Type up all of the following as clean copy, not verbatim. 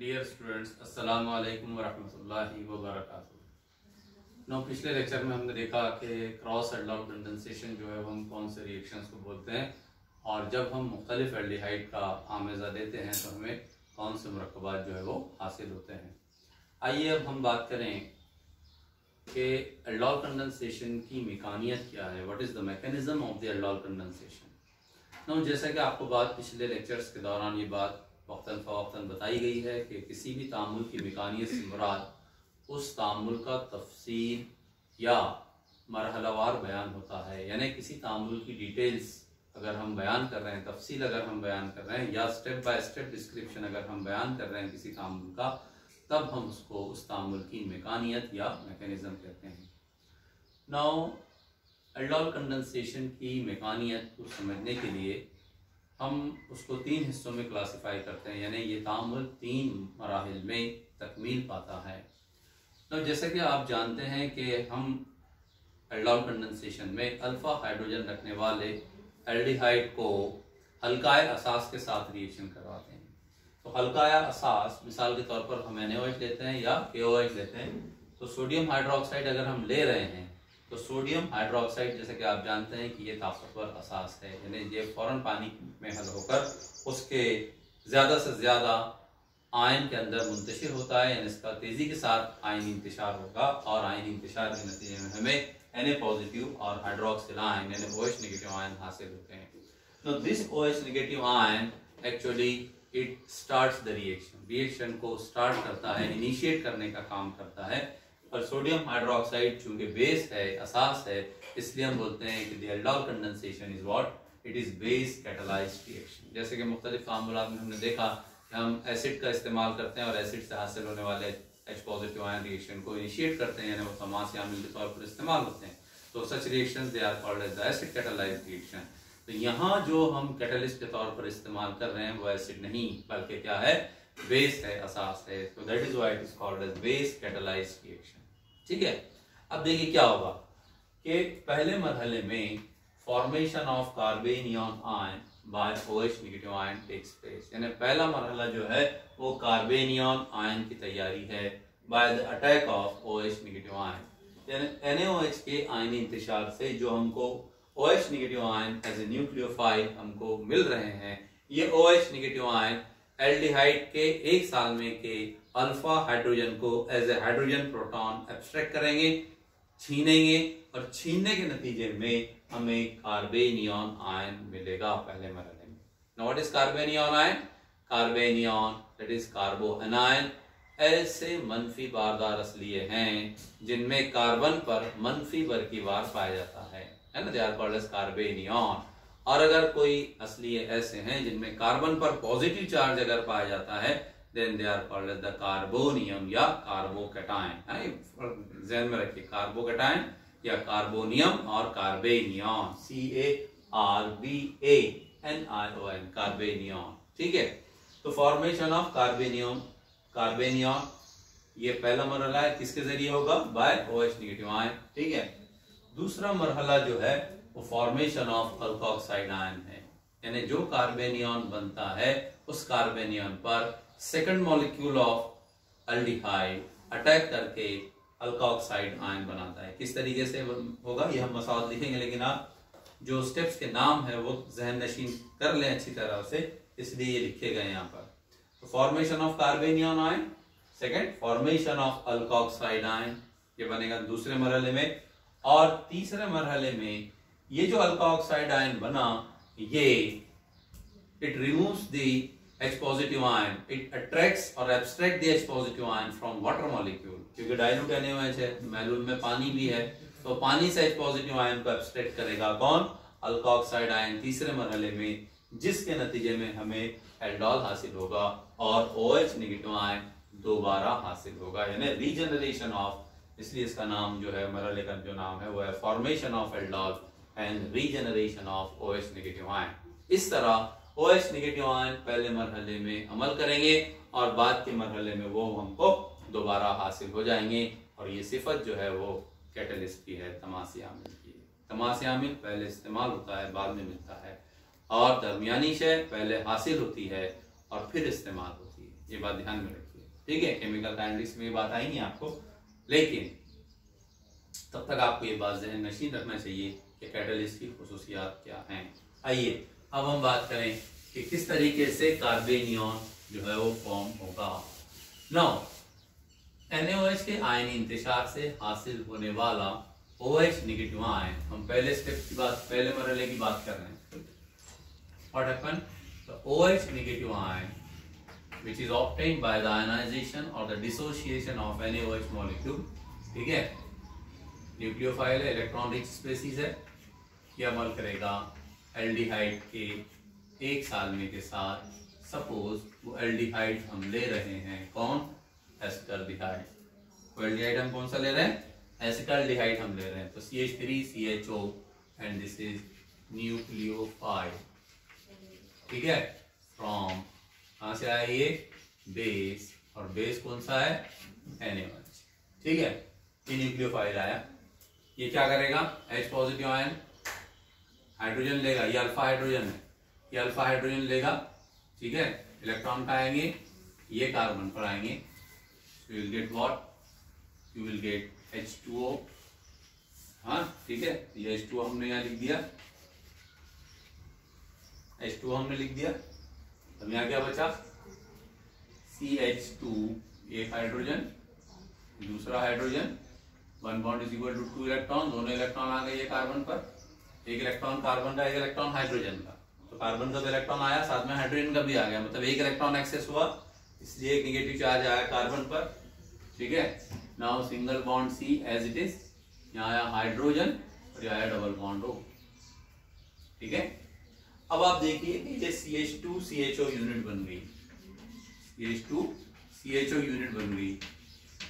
Dear students, अस्सलाम वालेकुम वरहमतुल्लाहि वबरकातुहू। पिछले लेक्चर में हमने देखा कि क्रॉस एल्डिहाइड कंडेंसेशन जो है वो हम कौन से रिएक्शंस को बोलते हैं, और जब हम मुख्तलिफ एल्डिहाइड का आमेज़ा देते हैं तो हमें कौन से मुरक्कबात जो है वो हासिल होते हैं। आइए अब हम बात करें कि एल्डिहाइड कंडेंसेशन की मेकानियत क्या है। What is the mechanism of the aldehyde condensation. जैसा कि आपको बात पिछले लेक्चर्स के दौरान ये बात वक्तन बताई गई है कि किसी भी तामुल की मेकानियत से मुराद उस तामुल का तफसील या मरहलावार बयान होता है, यानी किसी तामुल की डिटेल्स अगर हम बयान कर रहे हैं, तफसील अगर हम बयान कर रहे हैं, या स्टेप बाय स्टेप डिस्क्रिप्शन अगर हम बयान कर रहे हैं किसी तामुल का, तब हम उसको उस तामुल की मेकानियत या मैकेनिज्म कहते हैं। नाउ एल्डिहाइड कंडेंसेशन की मेकानियत को समझने के लिए हम उसको तीन हिस्सों में क्लासिफाई करते हैं, यानी ये तामुल तीन मराहिल में तकमील पाता है। तो जैसे कि आप जानते हैं कि हम एल्डिहाइड कंडेंसेशन में अल्फा हाइड्रोजन रखने वाले एल्डिहाइड को हल्काए असास के साथ रिएक्शन करवाते हैं। तो हल्काया असास मिसाल के तौर पर हम NaOH लेते हैं या KOH लेते हैं। तो सोडियम हाइड्रोक्साइड अगर हम ले रहे हैं तो सोडियम हाइड्रोक्साइड जैसे कि आप जानते हैं कि ये ताकतवर असास है, यानी ये फौरन पानी में हल होकर उसके ज़्यादा से ज़्यादा आयन के अंदर मुंतशिर होता है, यानी इसका तेज़ी के साथ आयन इंतशार होगा, और आयन इंतशार के नतीजे में हमें Na पॉजिटिव और हाइड्रोक्सिल आयन यानी OH नेगेटिव आयन हासिल होते हैं। तो this OH negative ion actually it starts the reaction को स्टार्ट करता है, इनिशिएट करने का काम करता है। और सोडियम हाइड्रोक्साइड चूंकि बेस है, असास है, इसलिए हम बोलते हैं कि the aldehyde condensation is what, it is base catalysed reaction. जैसे कि मुख्तलिफ तामुलात में हमने देखा कि हम एसिड का इस्तेमाल करते हैं और एसिड से हासिल होने वाले H पॉजिटिव आयन रिएक्शन को इनिशिएट करते हैं, यानी वो तमासी आमिल के तौर पर इस्तेमाल होते हैं। तो such reactions they are called as the acid catalysed reaction. तो यहाँ जो हम कैटलिस्ट के तौर पर इस्तेमाल कर रहे हैं वो एसिड नहीं बल्कि क्या है, बेस है, असास है। तो that is why it is called as base catalysed reaction. ठीक है, अब देखिए क्या होगा कि पहले मरहले में formation of carbanion ion by OH negative ion takes place, यानी पहला मरहला जो है वो कार्बेनियन आयन की तैयारी है by the attack of OH negative ion, यानी NaOH के आयनी इंतशार से जो हमको OH negative ion as a nucleophile हमको मिल रहे हैं, ये OH नेगेटिव आयन एल्डिहाइड के एक साल में के अल्फा हाइड्रोजन को as a hydrogen proton abstract करेंगे, छीनेंगे, और छीनने के नतीजे में हमें कार्बेनियन आयन मिलेगा पहले मरहले में। Now what is carbanion ion? Carbanion that is carboanion ऐसे मनफी बारदार असलिए हैं जिनमें कार्बन पर मनफी बरकीवार पाया जाता है ना, दे आर कॉल्ड एज कार्बेनियन। और अगर कोई असलिए ऐसे हैं जिनमें कार्बन पर पॉजिटिव चार्ज अगर पाया जाता है, then they are called as the carbonium या कार्बोकैटायन। ध्यान में रखिए, कार्बोकैटायन या कार्बोनियम और कार्बेनियन, CARBANION, कार्बेनियन। ठीक है, तो फॉर्मेशन ऑफ कार्बेनियन ये पहला मरहला है, किसके जरिए होगा? By OH negative ion. ठीक है, दूसरा मरहला जो है वो फॉर्मेशन ऑफ अल्कोक्साइड आयन है, यानी जो कार्बेनियन बनता है उस कार्बेनियन पर second molecule of aldehyde attack करके अल्कोक्साइड आयन बनाता है। किस तरीके से होगा ये हम मसाल लिखेंगे, लेकिन आप जो स्टेप्स के नाम है वो जहन नशीन कर लें अच्छी तरह से, इसलिए ये लिखे गए यहाँ पर। तो formation of carbanion ion, second formation of alkoxide ion, ये बनेगा दूसरे मरहले में। और तीसरे मरहले में ये जो अल्कोक्साइड आयन बना, ये it removes the H positive ion, it attracts और abstract the H positive ion from water molecule, क्योंकि डाइल्यूट NaOH है, मैलूल में पानी भी है, तो पानी से H पॉजिटिव आयन को एब्स्ट्रैक्ट करेगा कौन? अल्कोक्साइड आयन तीसरे मरहले में, जिसके नतीजे में हमें एल्डोल हासिल होगा और OH नेगेटिव आयन दोबारा हासिल होगा, यानी रीजनरेशन ऑफ, इसलिए इसका नाम जो है मरहले का जो नाम है वो है formation of aldol and regeneration of OH negative ion. इस तरह OH नेगेटिव आयन पहले मरहले में अमल करेंगे और बाद के मरहले में वो हमको दोबारा हासिल हो जाएंगे, और ये सिफत जो है वो कैटलिस्ट की है, तमासी आमिल की है। तमासी आमिल पहले इस्तेमाल होता है, बाद में मिलता है, और दरमियानी शय पहले हासिल होती है और फिर इस्तेमाल होती है। ये बात ध्यान में रखिए। ठीक है, केमिकल काइनेटिक्स में ये बात आएंगी आपको, लेकिन तब तक आपको ये बात ज़हन नशीन रखना चाहिए कि कैटलिस्ट की खुसूसियात क्या हैं। आइए अब हम बात करें कि किस तरीके से कार्बेनियन जो है वो फॉर्म होगा। नाउ NaOH के आयन इंतशार से हासिल होने वाला OH नेगेटिव आयन, हम पहले स्टेप की बात, पहले मरहले की बात कर रहे हैं। What happened? The OH negative ion, which is obtained by the ionization or the dissociation of NaOH molecule, ठीक है, न्यूक्लियोफाइल है, इलेक्ट्रॉन रिच स्पेसीज है, ये अमल करेगा एल्डिहाइड के एक सालमे के साथ। सपोज वो एल्डिहाइड हम ले रहे हैं, कौन? एसिटाल्डिहाइड। वो एल्डिहाइड हम कौन सा ले रहे हैं? एसिटाल्डिहाइड हम ले रहे हैं। तो CH3CHO and this is nucleophile, ठीक है, फ्रॉम, कहां से आया ये? बेस, और बेस कौन सा है? NaOH, ठीक है, ये न्यूक्लियोफाइल आया। ये क्या करेगा? H पॉजिटिव आयन हाइड्रोजन लेगा, ये अल्फा हाइड्रोजन है, ये अल्फा हाइड्रोजन लेगा, ठीक है, इलेक्ट्रॉन का आएंगे, ये कार्बन पर आएंगे, you will get what? You will get H2O, हाँ ठीक है, ये H2O हमने यहाँ लिख दिया, H2O हमने लिख दिया। अब यहाँ क्या बचा? CH2, एक हाइड्रोजन, दूसरा hydrogen, 1 bond is equal to 2 electron, दोनों इलेक्ट्रॉन आ गए ये कार्बन पर, एक इलेक्ट्रॉन कार्बन का, एक इलेक्ट्रॉन हाइड्रोजन का। तो कार्बन का तो इलेक्ट्रॉन आया, साथ में हाइड्रोजन का भी आ गया, मतलब एक इलेक्ट्रॉन एक्सेस हुआ, इसलिए एक नेगेटिव चार्ज आया कार्बन पर, ठीक है। Now single bond C as it is, यहाँ आया हाइड्रोजन और यहाँ आया डबल बॉन्ड O, ठीक है। अब आप देखिए कि ये CH2CHO यूनिट बन गई, CH2CHO यूनिट बन गई,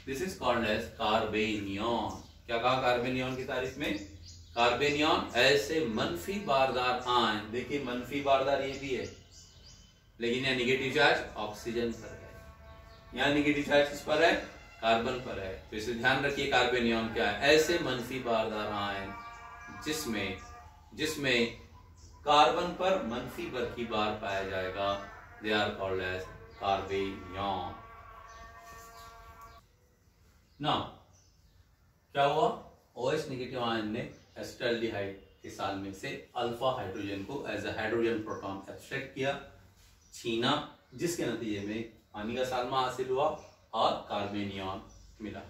दिस इज कॉल्ड एज कार्बेनियन। क्या कहा कार्बेनियन की तारीफ में? कार्बेनियन ऐसे मनफी बारदार आयन, देखिए मनफी बारदार ये भी है, लेकिन यहाँ निगेटिव चार्ज ऑक्सीजन पर है, यहाँ निगेटिव चार्ज किस पर है? कार्बन पर है। तो इसे ध्यान रखिए, कार्बेनियन क्या है? ऐसे मनफी बारदार आयन जिसमें कार्बन पर मनफी बर की बार पाया जाएगा, they are called as carbanion. ना क्या हुआ? OH नेगेटिव आयन ने एसिटाल्डिहाइड के सालमे से अल्फा हाइड्रोजन को as a hydrogen proton abstract किया, छीना, जिसके नतीजे में पानी का सालमा हासिल हुआ और कार्बेनियन मिला।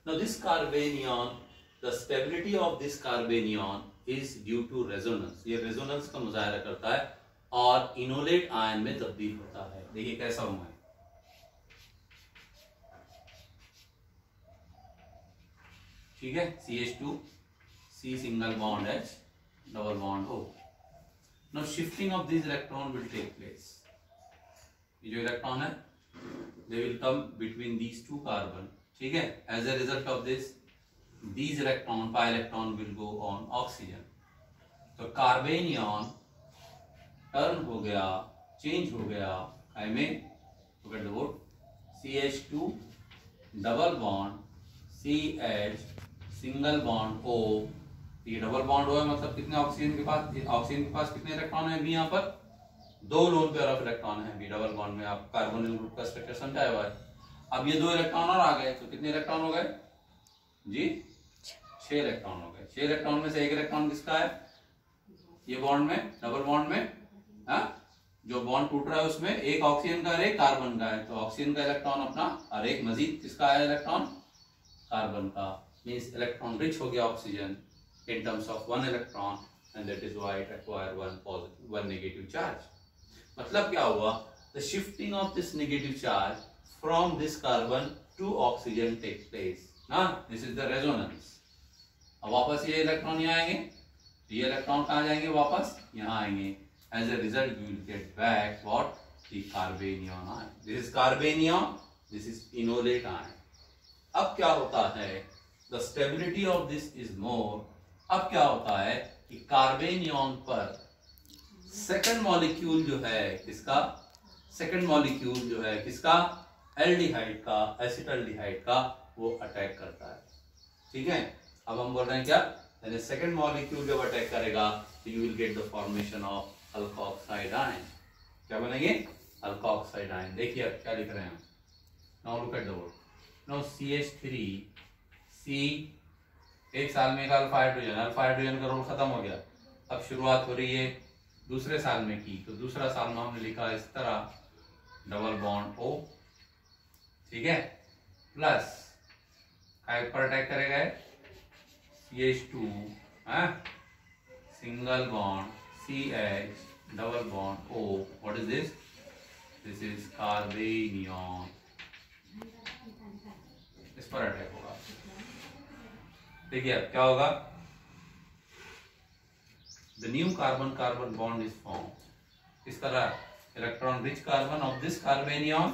Now this carbanion, the stability of this carbanion is due to resonance। ये रेजोनेंस का मुजाहरा करता है और इनोलेट आयन में तब्दील होता है। देखिए कैसा हुआ है, ठीक है, CH2, C single bond H, double bond O। Now shifting of these electron will take place। ये जो इलेक्ट्रॉन है, they will come between these two carbon, ठीक है। As a result of this, these electron, pi electron will go on oxygen। तो कार्बेनियन turn हो गया, change हो गया, आई में forget the word, CH2 double bond CH single bond O। ये double bond O है, मतलब कितने ऑक्सीजन के पास? ऑक्सीजन के पास कितने इलेक्ट्रॉन है? अभी यहाँ पर 2 लोन पेयर ऑफ इलेक्ट्रॉन है अभी डबल बॉन्ड में। आप कार्बोनिल ग्रुप का स्ट्रक्चर समझाया हुआ है। अब ये 2 इलेक्ट्रॉन और आ गए, तो कितने इलेक्ट्रॉन हो गए जी? 6 इलेक्ट्रॉन हो गए। 6 इलेक्ट्रॉन में से एक इलेक्ट्रॉन किसका है? ये बॉन्ड में, डबल बॉन्ड में, हाँ, जो बॉन्ड टूट रहा है उसमें एक ऑक्सीजन का और एक कार्बन का है, तो ऑक्सीजन का इलेक्ट्रॉन अपना और एक मजीद किसका है इलेक्ट्रॉन? कार्बन का। मींस इलेक्ट्रॉन रिच हो गया oxygen in terms of 1 electron, and that is why it acquire 1 negative charge। मतलब क्या हुआ? The shifting of this negative charge from this carbon to oxygen takes place। ना, this is the resonance। अब वापस ये electron यहाँ आएंगे, ये इलेक्ट्रॉन कहाँ जाएंगे? वापस यहाँ आएंगे। As a result, you will get back what? The carbanion ion। This is carbanion, this is enolate ion। अब क्या होता है? The stability of this is more। अब क्या होता है कि कार्बेनियन पर सेकंड मॉलिक्यूल जो है किसका? सेकंड मॉलिक्यूल जो है किसका? एल्डिहाइड का, एसिटाल्डिहाइड का, वो अटैक करता है, ठीक है। अब हम बोल रहे हैं क्या? यानी सेकंड मॉलिक्यूल जब अटैक करेगा तो you will get the formation of alkoxide ion. क्या बनेंगे? Alkoxide ion. देखिए अब क्या लिख रहे हैं, now look at the word, now CH3C, एक साल में एक अल्फा हाइड्रोजन का रोल खत्म हो गया। अब शुरुआत हो रही है दूसरे साल में की, तो दूसरा साल में हमने लिखा इस तरह डबल बॉन्ड O, ठीक है, प्लस काय पर अटैक करेगा CH2, single bond CH double bond O, what is this, this is carbanion, इस पर अटैक होगा। देखिए अब क्या होगा, the new carbon carbon bond is form, इस तरह electron rich carbon of this carbanion,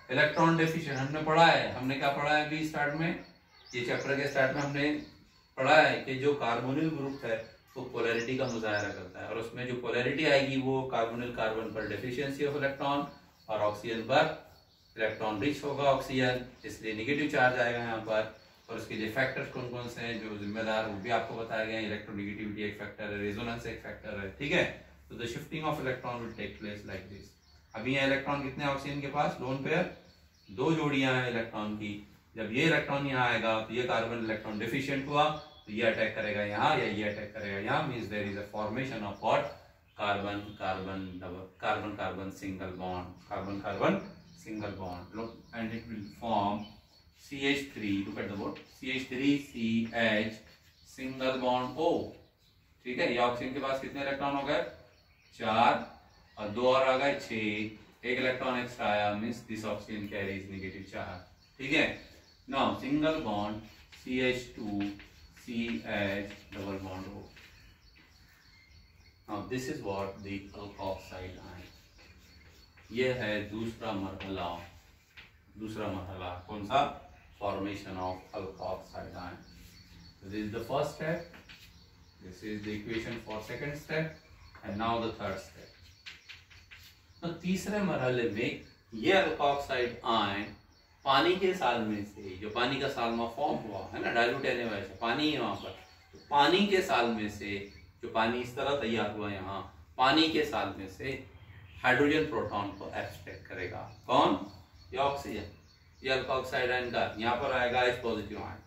electron deficient हमने पढ़ा है, हमने क्या पढ़ा है अभी स्टार्ट में, ये चैप्टर के स्टार्ट में हमने पढ़ा है कि जो कार्बोनिल ग्रुप है वो पोलैरिटी का मुजाहरा करता है, और उसमें जो पोलैरिटी आएगी वो कार्बोनिल कार्बन पर डेफिशिएंसी ऑफ इलेक्ट्रॉन और ऑक्सीजन पर इलेक्ट्रॉन रिच होगा ऑक्सीजन, इसलिए नेगेटिव चार्ज आएगा यहाँ पर। और उसके लिए फैक्टर्स कौन कौन से हैं जो जिम्मेदार, वो भी आपको बताया गया है। इलेक्ट्रोनेगेटिविटी एक फैक्टर है, रेजोनेंस एक फैक्टर है, ठीक है। तो the shifting of electron will take place like this. अभी यहाँ इलेक्ट्रॉन कितने ऑक्सीजन के पास, लोन पेयर, दो जोड़ियां हैं इलेक्ट्रॉन की। जब ये इलेक्ट्रॉन यहाँ आएगा तो ये कार्बन इलेक्ट्रॉन डिफिशिएंट हुआ, तो ये अटैक करेगा यहाँ या ये अटैक करेगा यहाँ, means there is a formation of what, carbon carbon double, carbon carbon single bond, carbon carbon single bond, look, and it will form CH3, look at the board, CH3CH single bond O, ठीक है। ये oxygen के पास कितने electron हो गए, 4, और 2 और आ गए 6, एक इलेक्ट्रॉन एक्स्ट्रा आया, means this oxygen carries negative charge, ठीक है। Now single bond CH2CH double bond O, now this is what the alkoxide ion, ये है दूसरा मरहला, दूसरा मरहला कौन सा, formation of alkoxide ion. This is the first step, this is the equation for second step, and now the third step. तो तीसरे मरहले में ये अल्कोक्साइड आयन पानी के सालमे से, जो पानी का सालमा फॉर्म हुआ है ना, डाइल्यूट एनएच पानी है वहां पर, तो पानी के सालमे से, जो पानी इस तरह तैयार हुआ यहाँ, पानी के सालमे से हाइड्रोजन प्रोटॉन को एब्स्ट्रैक्ट करेगा, कौन, ये ऑक्सीजन, ये अल्कोक्साइड आयन का यहाँ पर आएगा H positive ion,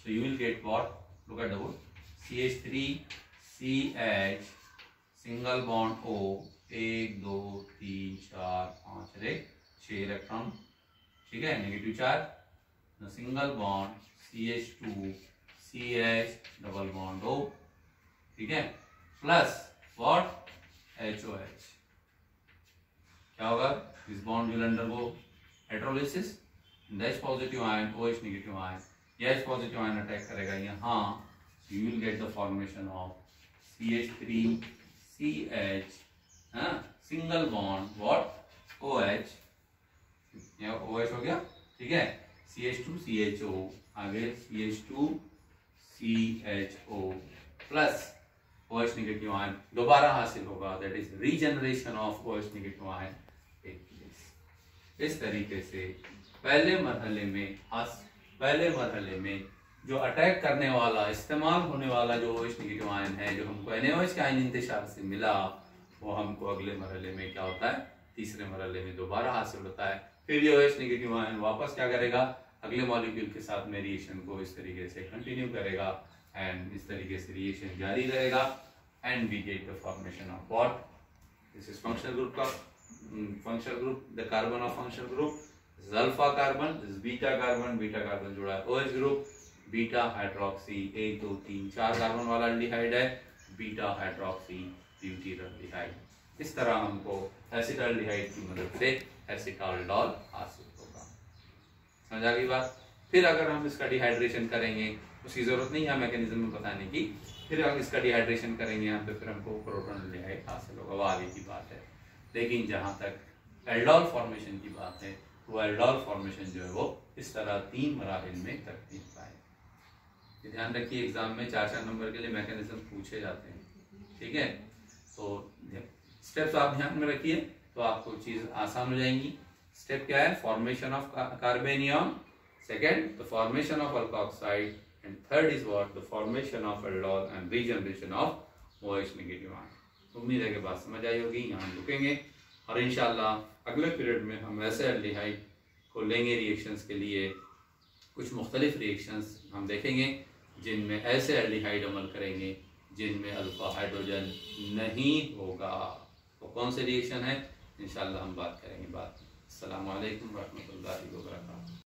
so you will get what, look at the board, CH3CH single bond O, 1 2 3 4 5 6 electron, ठीक है, negative charge, single bond CH2CH double bond O, ठीक है, प्लस व्हाट, HOH, क्या होगा, this bond will undergo hydrolysis, H positive ion OH negative ion, ये H positive ion attack करेगा यहाँ, so you will get the formation of CH3CH, single bond what, OH, यहाँ OH हो गया, ठीक है, CH2CHO, आगे CH2CHO plus OH negative ion दोबारा हासिल होगा, that is regeneration of OH negative ion take place. इस तरीके से पहले मरहले में जो अटैक करने वाला, इस्तेमाल होने वाला जो OH नेगेटिव आयन है, जो हमको NaOH के आयन इंतशार से मिला, वो हमको अगले मरहले में क्या होता है, तीसरे मरहले में दोबारा हासिल होता है। फिर ये OH नेगेटिव आयन वापस क्या करेगा, अगले मॉलिक्यूल के साथ में रिएक्शन को इस तरीके से कंटिन्यू करेगा, एंड इस तरीके से रिएक्शन जारी रहेगा, and we get the formation of what, this is functional group का functional group, the carbon of functional group, this is alpha carbon, this is beta carbon जुड़ा है OH group, beta hydroxy 1 2 3 4 carbon वाला aldehyde है, beta hydroxy butyraldehyde. इस तरह हमको acetaldehyde की मदद से एसिटाल्डोल हासिल होगा। समझ आ गई बात। फिर अगर हम इसका डिहाइड्रेशन करेंगे, उसकी जरूरत नहीं है मैकेनिज्म में बताने की, फिर हम इसका डिहाइड्रेशन करेंगे यहाँ पे, फिर हमको प्रोटोनल्डिहाइड हासिल होगा, वो आगे की बात है। लेकिन जहाँ तक एल्डोल फॉर्मेशन की बात है, वो एल्डोल फॉर्मेशन जो है वो इस तरह 3 मराहिल में करती है। ध्यान रखिए, एग्जाम में 4-4 नंबर के लिए मैकेनिज्म पूछे जाते हैं, ठीक है। तो स्टेप्स आप ध्यान में रखिए तो आपको चीज आसान हो जाएंगी। स्टेप क्या है, formation of carbenium, second the formation of alkoxide, and third is what, the formation of aldol and regeneration of OH negative ion. उम्मीद है कि बात समझ आई होगी। यहाँ रुकेंगे और इंशाल्लाह अगले पीरियड में हम ऐसे एल्डिहाइड को लेंगे रिएक्शंस के लिए, कुछ मुख्तलिफ रिएक्शंस हम देखेंगे जिनमें ऐसे एल्डिहाइड अमल करेंगे जिनमें अल्फा हाइड्रोजन नहीं होगा। तो कौन से रिएक्शन है इंशाल्लाह हम बात करेंगे बाद में। अस्सलामु अलैकुम रहमतुल्लाहि व बरकातुहू।